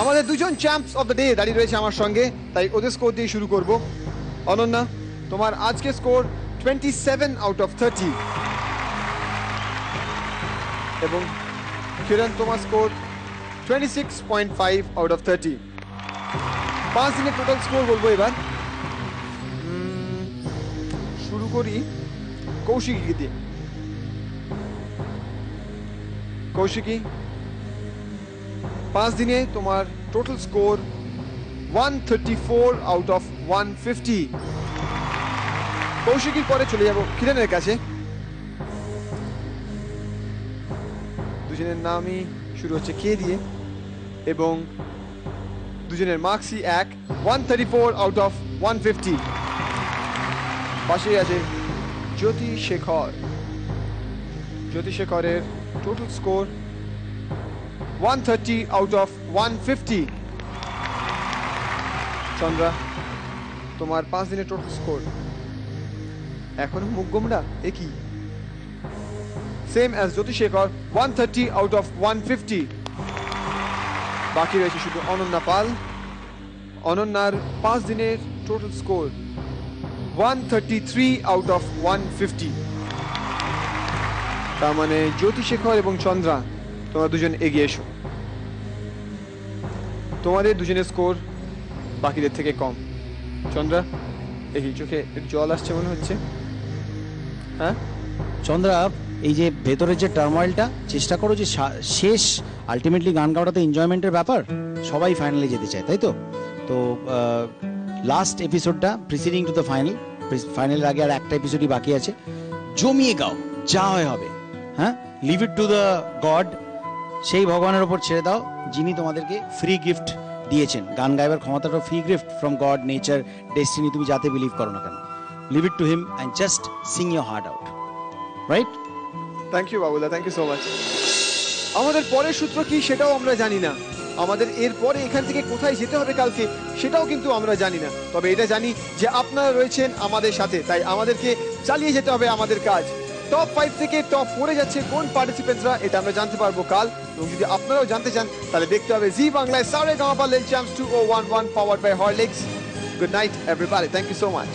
আমাদের দুজন champs of the day দাঁড়িয়ে রয়েছে আমার সঙ্গে, তাই ওদের স্কোর দিয়ে শুরু করব। অনন্যা, তোমার আজকে স্কোর 27 আউট অফ 30 এবং কিরণ, তোমার স্কোর 26.5 আউট অফ 30। 5 দিনের টোটাল স্কোর বলবো এবার। শুরু করি কৌশিকী দিয়ে। কৌশিকী, 5 দিনে তোমার টোটাল স্কোর 134 আউট অফ 150। কৌশিকীর পরে চলে যাব কিরণের কাছে। দুজনের নামই শুরু হচ্ছে কে দিয়ে এবং দুজনের মার্কসই এক, 134 আউট অফ 150। পাশে আছে জ্যোতি শেখর। জ্যোতি শেখরের total score 130 out of 150। Chandra, তোমার 5 দিনের টোটাল স্কোর এখনো মুখ গোমড়া, একই same as Jyoti Shekhar, 130 out of 150। বাকি রয়েছে শুধু অনন্যা পাল। অনন্যার 5 দিনের টোটাল স্কোর 133 আউট অফ 150। তার মানে জ্যোতি শেখর এবং চন্দ্রা, তোমরা দুজন এগিয়ে এসো। তোমাদের দুজনের স্কোর বাকিদের থেকে কম। চন্দ্রা, এই চোখে জল আসছে মনে হচ্ছে। হ্যাঁ চন্দ্রা, এই যে ভেতরের যে টার্ময়েলটা, চেষ্টা করো যে শেষ আলটিমেটলি গান গাওয়াটা তো এনজয়মেন্টের ব্যাপার, সবাই ফাইনালে যেতে চায়, তাই তো? তো লাস্ট এপিসোডটা প্রিসিডিং টু দ্য ফাইনালের আগে আর একটা এপিসোডই বাকি আছে। জমিয়ে গাও, যা হয় হবে। হ্যাঁ, leave it to the god, সেই ভগবানের ওপর ছেড়ে দাও যিনি তোমাদেরকে ফ্রি গিফট দিয়েছেন। গান গাইবার ক্ষমতাটা free gift from God, nature, destiny, তুমি যাতে বিলিভ করো না কেন। Leave it to him and just sing your heart out, right? Thank you বাবুদা, থ্যাংক ইউ সো মাচ। আমাদের পরের সূত্র কি সেটাও আমরা জানি না। আমাদের এরপরে এখান থেকে কোথায় যেতে হবে কালকে সেটাও কিন্তু আমরা জানি না। তবে এটা জানি যে আপনারা রয়েছেন আমাদের সাথে, তাই আমাদেরকে চালিয়ে যেতে হবে আমাদের কাজ। টপ 5 থেকে টপ 4-এ যাচ্ছে কোন পার্টিসিপেন্টসরা, এটা আমরা জানতে পারবো কাল। এবং যদি আপনারাও জানতে চান তাহলে দেখতে হবে জি বাংলায় Sa Re Ga Ma Pa little champs 2011 powered by Horlicks. Good night everybody, thank you so much.